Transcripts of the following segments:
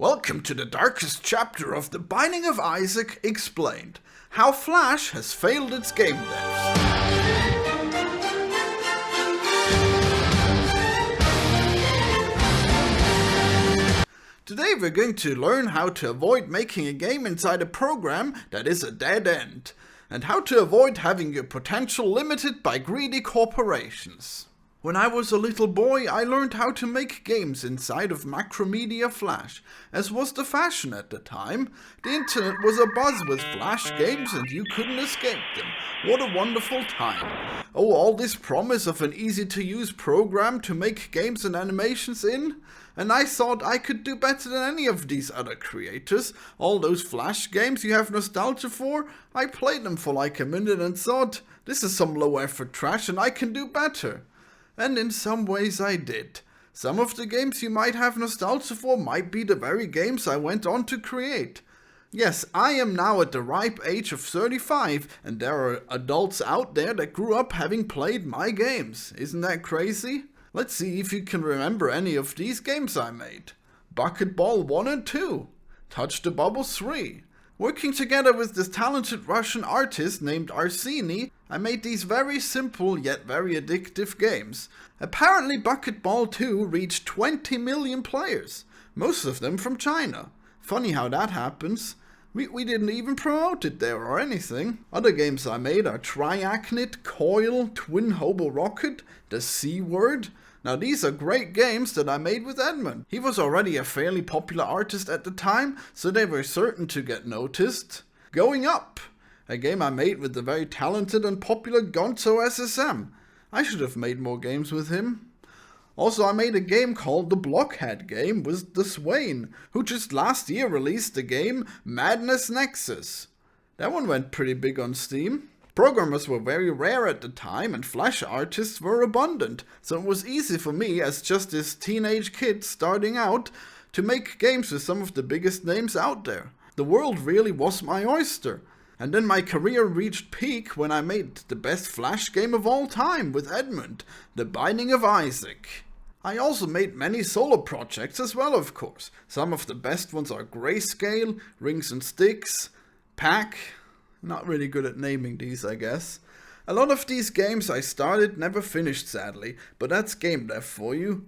Welcome to the darkest chapter of The Binding of Isaac Explained, how Flash has failed its game devs. Today we're going to learn how to avoid making a game inside a program that is a dead end, and how to avoid having your potential limited by greedy corporations. When I was a little boy, I learned how to make games inside of Macromedia Flash, as was the fashion at the time. The internet was abuzz with Flash games and you couldn't escape them. What a wonderful time. Oh, all this promise of an easy-to-use program to make games and animations in? And I thought I could do better than any of these other creators. All those Flash games you have nostalgia for, I played them for like a minute and thought, this is some low-effort trash and I can do better. And in some ways I did. Some of the games you might have nostalgia for might be the very games I went on to create. Yes, I am now at the ripe age of 35, and there are adults out there that grew up having played my games. Isn't that crazy? Let's see if you can remember any of these games I made. Bucketball 1 and 2. Touch the Bubble 3. Working together with this talented Russian artist named Arseny, I made these very simple yet very addictive games. Apparently Bucketball 2 reached 20 million players, most of them from China. Funny how that happens. We didn't even promote it there or anything. Other games I made are Triachnid, Coil, Twin Hobo Rocket, The C Word. Now these are great games that I made with Edmund. He was already a fairly popular artist at the time, so they were certain to get noticed. Going Up, a game I made with the very talented and popular Gonzo SSM. I should have made more games with him. Also, I made a game called the Blockhead Game with the Swain, who just last year released the game Madness Nexus. That one went pretty big on Steam. Programmers were very rare at the time and Flash artists were abundant, so it was easy for me as just this teenage kid starting out to make games with some of the biggest names out there. The world really was my oyster. And then my career reached peak when I made the best Flash game of all time with Edmund, The Binding of Isaac. I also made many solo projects as well, of course. Some of the best ones are Grayscale, Rings and Sticks, Pack. Not really good at naming these, I guess. A lot of these games I started never finished, sadly, but that's game dev for you.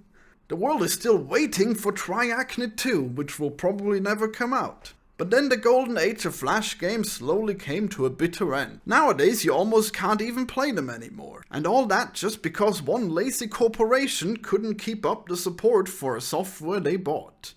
The world is still waiting for Triachnid 2, which will probably never come out. But then the golden age of Flash games slowly came to a bitter end. Nowadays you almost can't even play them anymore. And all that just because one lazy corporation couldn't keep up the support for a software they bought.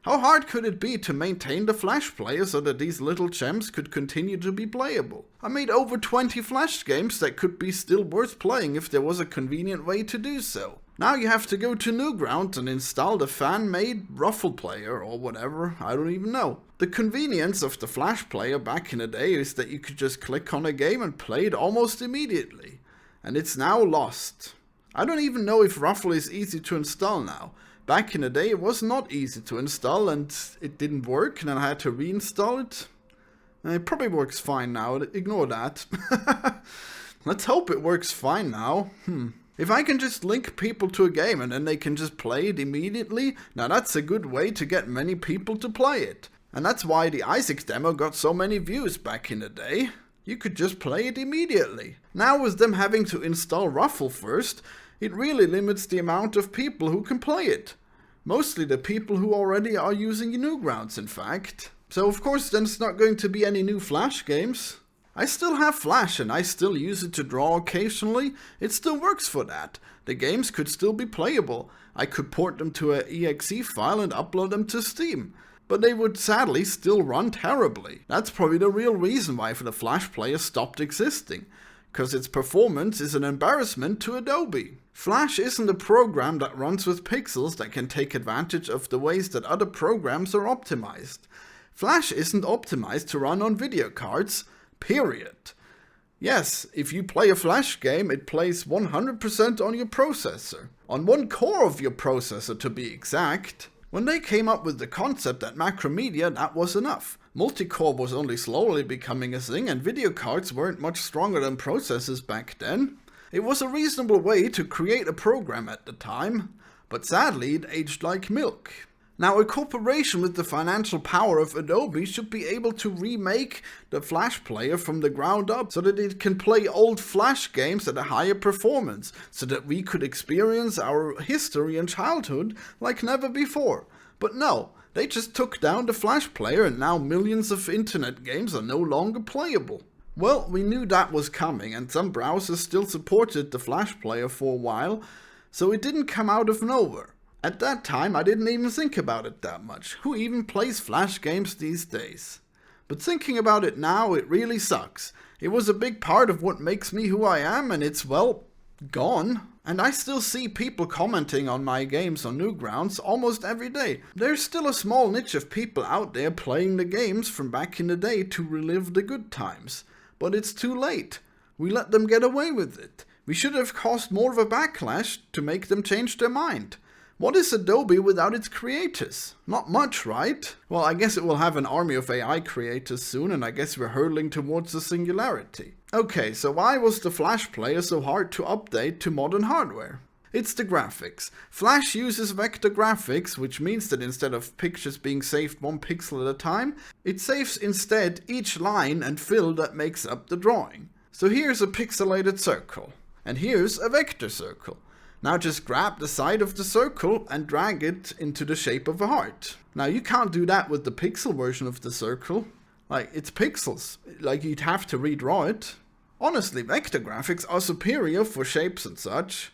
How hard could it be to maintain the Flash player so that these little gems could continue to be playable? I made over 20 Flash games that could be still worth playing if there was a convenient way to do so. Now you have to go to Newgrounds and install the fan-made Ruffle player or whatever, I don't even know. The convenience of the Flash player back in the day is that you could just click on a game and play it almost immediately. And it's now lost. I don't even know if Ruffle is easy to install now. Back in the day it was not easy to install and it didn't work and then I had to reinstall it. It probably works fine now, ignore that. Let's hope it works fine now. If I can just link people to a game and then they can just play it immediately, now that's a good way to get many people to play it. And that's why the Isaac demo got so many views back in the day. You could just play it immediately. Now with them having to install Ruffle first, it really limits the amount of people who can play it. Mostly the people who already are using Newgrounds, in fact. So of course there's not going to be any new Flash games. I still have Flash and I still use it to draw occasionally. It still works for that. The games could still be playable. I could port them to an exe file and upload them to Steam. But they would sadly still run terribly. That's probably the real reason why the Flash player stopped existing. Because its performance is an embarrassment to Adobe. Flash isn't a program that runs with pixels that can take advantage of the ways that other programs are optimized. Flash isn't optimized to run on video cards, period. Yes, if you play a Flash game, it plays 100% on your processor. On one core of your processor to be exact. When they came up with the concept at Macromedia, that was enough. Multicore was only slowly becoming a thing and video cards weren't much stronger than processors back then. It was a reasonable way to create a program at the time, but sadly it aged like milk. Now, a corporation with the financial power of Adobe should be able to remake the Flash player from the ground up so that it can play old Flash games at a higher performance, so that we could experience our history and childhood like never before. But no, they just took down the Flash player and now millions of internet games are no longer playable. Well, we knew that was coming, and some browsers still supported the Flash player for a while, so it didn't come out of nowhere. At that time, I didn't even think about it that much. Who even plays Flash games these days? But thinking about it now, it really sucks. It was a big part of what makes me who I am, and it's, well, gone. And I still see people commenting on my games on Newgrounds almost every day. There's still a small niche of people out there playing the games from back in the day to relive the good times. But it's too late. We let them get away with it. We should have caused more of a backlash to make them change their mind. What is Adobe without its creators? Not much, right? Well, I guess it will have an army of AI creators soon, and I guess we're hurtling towards the singularity. Okay, so why was the Flash player so hard to update to modern hardware? It's the graphics. Flash uses vector graphics, which means that instead of pictures being saved 1 pixel at a time, it saves instead each line and fill that makes up the drawing. So here's a pixelated circle, and here's a vector circle. Now just grab the side of the circle and drag it into the shape of a heart. Now you can't do that with the pixel version of the circle. Like, it's pixels. Like, you'd have to redraw it. Honestly, vector graphics are superior for shapes and such.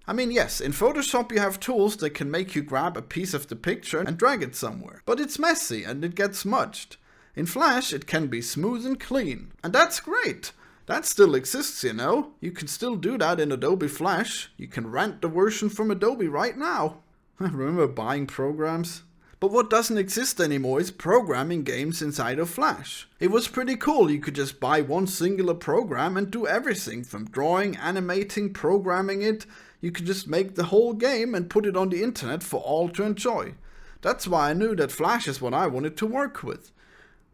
I mean, yes, in Photoshop you have tools that can make you grab a piece of the picture and drag it somewhere. But it's messy and it gets smudged. In Flash it can be smooth and clean. And that's great! That still exists, you know. You can still do that in Adobe Flash. You can rent the version from Adobe right now. I remember buying programs. But what doesn't exist anymore is programming games inside of Flash. It was pretty cool. You could just buy one singular program and do everything from drawing, animating, programming it. You could just make the whole game and put it on the internet for all to enjoy. That's why I knew that Flash is what I wanted to work with.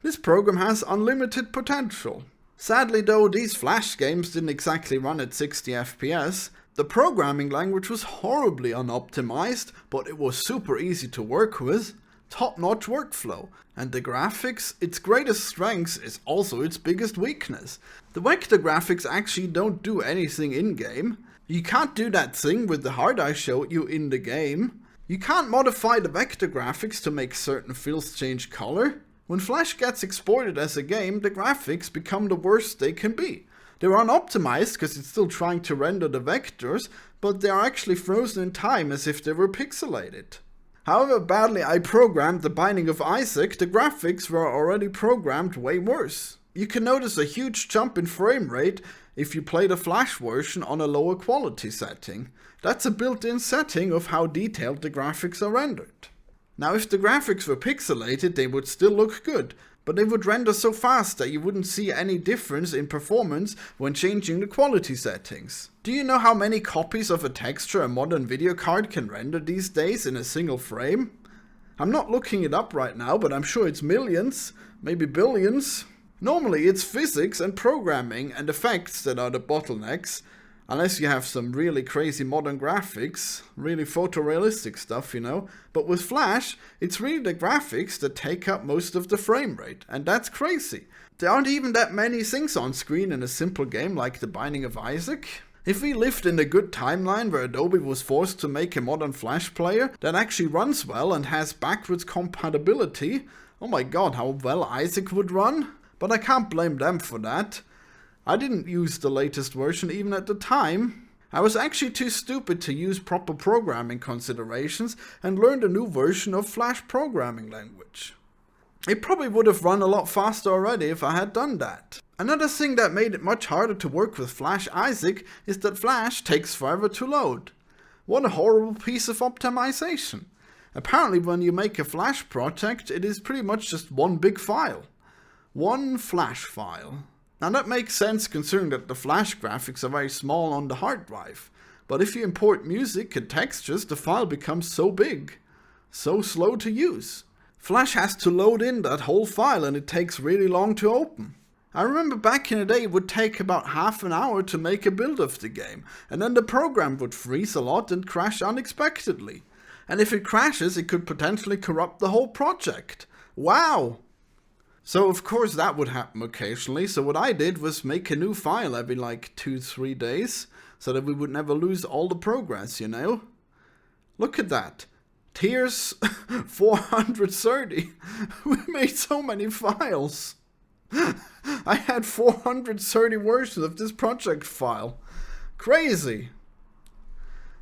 This program has unlimited potential. Sadly though, these Flash games didn't exactly run at 60 FPS. The programming language was horribly unoptimized, but it was super easy to work with. Top-notch workflow. And the graphics, its greatest strength is also its biggest weakness. The vector graphics actually don't do anything in-game. You can't do that thing with the heart I showed you in the game. You can't modify the vector graphics to make certain fields change color. When Flash gets exported as a game, the graphics become the worst they can be. They're unoptimized because it's still trying to render the vectors, but they are actually frozen in time as if they were pixelated. However badly I programmed The Binding of Isaac, the graphics were already programmed way worse. You can notice a huge jump in frame rate if you play the Flash version on a lower quality setting. That's a built-in setting of how detailed the graphics are rendered. Now, if the graphics were pixelated, they would still look good, but they would render so fast that you wouldn't see any difference in performance when changing the quality settings. Do you know how many copies of a texture a modern video card can render these days in a single frame? I'm not looking it up right now, but I'm sure it's millions, maybe billions. Normally it's physics and programming and effects that are the bottlenecks, unless you have some really crazy modern graphics, really photorealistic stuff, you know. But with Flash, it's really the graphics that take up most of the frame rate, and that's crazy. There aren't even that many things on screen in a simple game like The Binding of Isaac. If we lived in a good timeline where Adobe was forced to make a modern Flash player that actually runs well and has backwards compatibility, oh my god, how well Isaac would run. But I can't blame them for that. I didn't use the latest version even at the time. I was actually too stupid to use proper programming considerations and learned a new version of Flash programming language. It probably would have run a lot faster already if I had done that. Another thing that made it much harder to work with Flash Isaac is that Flash takes forever to load. What a horrible piece of optimization. Apparently when you make a Flash project, it is pretty much just one big file. One Flash file. Now that makes sense considering that the Flash graphics are very small on the hard drive. But if you import music and textures, the file becomes so big. So slow to use. Flash has to load in that whole file and it takes really long to open. I remember back in the day it would take about half an hour to make a build of the game, and then the program would freeze a lot and crash unexpectedly. And if it crashes, it could potentially corrupt the whole project. Wow! So of course that would happen occasionally, so what I did was make a new file every like 2-3 days, so that we would never lose all the progress, you know? Look at that. Here's 430. We made so many files. I had 430 versions of this project file. Crazy.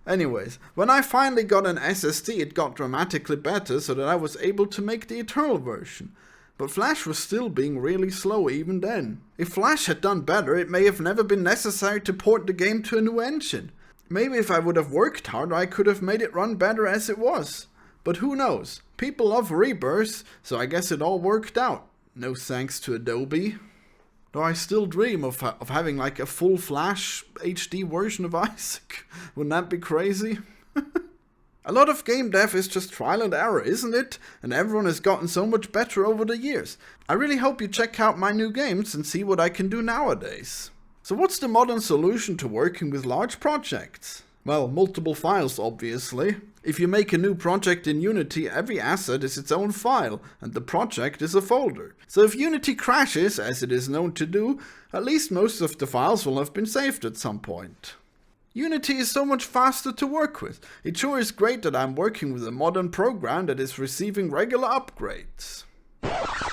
Anyways, when I finally got an SSD, it got dramatically better so that I was able to make the Eternal version. But Flash was still being really slow even then. If Flash had done better, it may have never been necessary to port the game to a new engine. Maybe if I would have worked harder, I could have made it run better as it was. But who knows? People love rebirths, so I guess it all worked out. No thanks to Adobe. Though I still dream of having like a full Flash HD version of Isaac. Wouldn't that be crazy? A lot of game dev is just trial and error, isn't it? And everyone has gotten so much better over the years. I really hope you check out my new games and see what I can do nowadays. So what's the modern solution to working with large projects? Well, multiple files obviously. If you make a new project in Unity, every asset is its own file, and the project is a folder. So if Unity crashes, as it is known to do, at least most of the files will have been saved at some point. Unity is so much faster to work with. It sure is great that I'm working with a modern program that is receiving regular upgrades.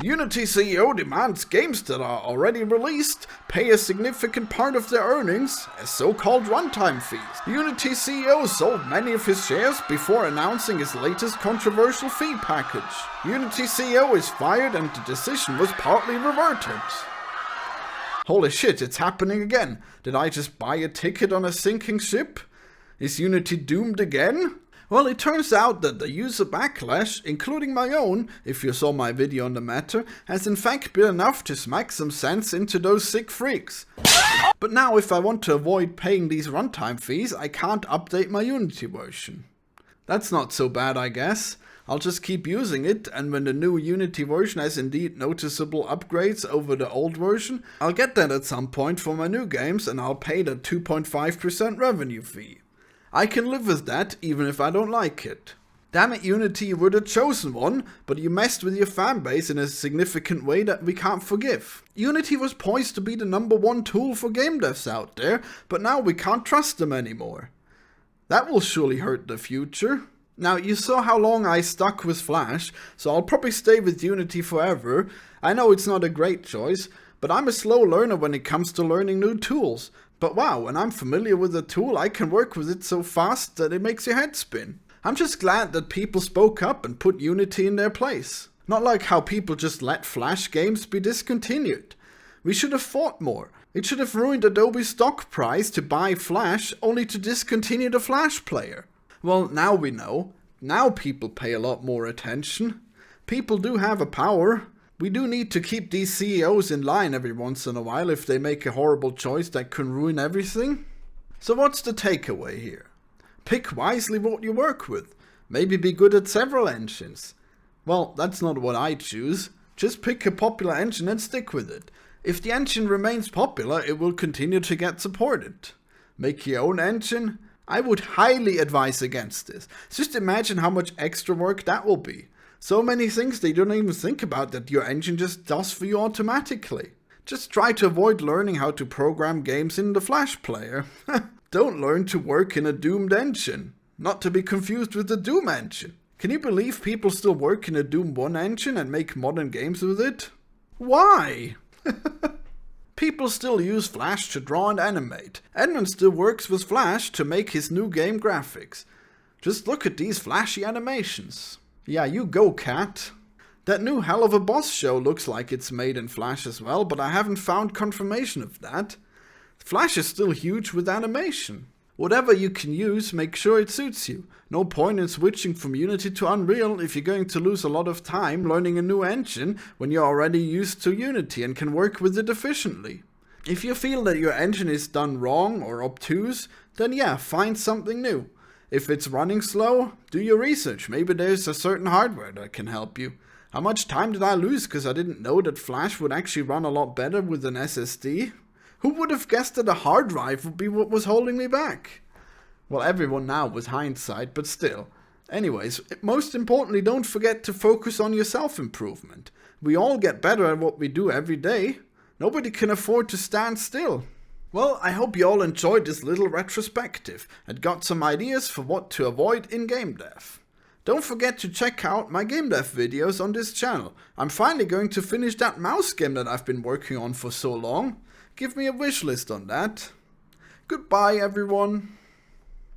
Unity CEO demands games that are already released pay a significant part of their earnings as so-called runtime fees. Unity CEO sold many of his shares before announcing his latest controversial fee package. Unity CEO is fired and the decision was partly reverted. Holy shit, it's happening again. Did I just buy a ticket on a sinking ship? Is Unity doomed again? Well, it turns out that the user backlash, including my own, if you saw my video on the matter, has in fact been enough to smack some sense into those sick freaks. But now if I want to avoid paying these runtime fees, I can't update my Unity version. That's not so bad, I guess. I'll just keep using it, and when the new Unity version has indeed noticeable upgrades over the old version, I'll get that at some point for my new games and I'll pay the 2.5% revenue fee. I can live with that, even if I don't like it. Damn it, Unity, you were the chosen one, but you messed with your fanbase in a significant way that we can't forgive. Unity was poised to be the #1 tool for game devs out there, but now we can't trust them anymore. That will surely hurt the future. Now, you saw how long I stuck with Flash, so I'll probably stay with Unity forever. I know it's not a great choice, but I'm a slow learner when it comes to learning new tools. But wow, when I'm familiar with a tool, I can work with it so fast that it makes your head spin. I'm just glad that people spoke up and put Unity in their place. Not like how people just let Flash games be discontinued. We should have fought more. It should have ruined Adobe's stock price to buy Flash only to discontinue the Flash player. Well, now we know. Now people pay a lot more attention. People do have a power. We do need to keep these CEOs in line every once in a while if they make a horrible choice that can ruin everything. So what's the takeaway here? Pick wisely what you work with. Maybe be good at several engines. Well, that's not what I choose. Just pick a popular engine and stick with it. If the engine remains popular, it will continue to get supported. Make your own engine? I would highly advise against this. Just imagine how much extra work that will be. So many things they don't even think about that your engine just does for you automatically. Just try to avoid learning how to program games in the Flash player. Don't learn to work in a doomed engine. Not to be confused with the Doom engine. Can you believe people still work in a Doom 1 engine and make modern games with it? Why? People still use Flash to draw and animate. Edmund still works with Flash to make his new game graphics. Just look at these flashy animations. Yeah, you go, cat. That new Hell of a Boss show looks like it's made in Flash as well, but I haven't found confirmation of that. Flash is still huge with animation. Whatever you can use, make sure it suits you. No point in switching from Unity to Unreal if you're going to lose a lot of time learning a new engine when you're already used to Unity and can work with it efficiently. If you feel that your engine is done wrong or obtuse, then yeah, find something new. If it's running slow, do your research. Maybe there's a certain hardware that can help you. How much time did I lose because I didn't know that Flash would actually run a lot better with an SSD? Who would have guessed that a hard drive would be what was holding me back? Well, everyone now with hindsight, but still. Anyways, most importantly, don't forget to focus on your self-improvement. We all get better at what we do every day. Nobody can afford to stand still. Well, I hope you all enjoyed this little retrospective and got some ideas for what to avoid in game dev. Don't forget to check out my game dev videos on this channel. I'm finally going to finish that mouse game that I've been working on for so long. Give me a wish list on that. Goodbye, everyone.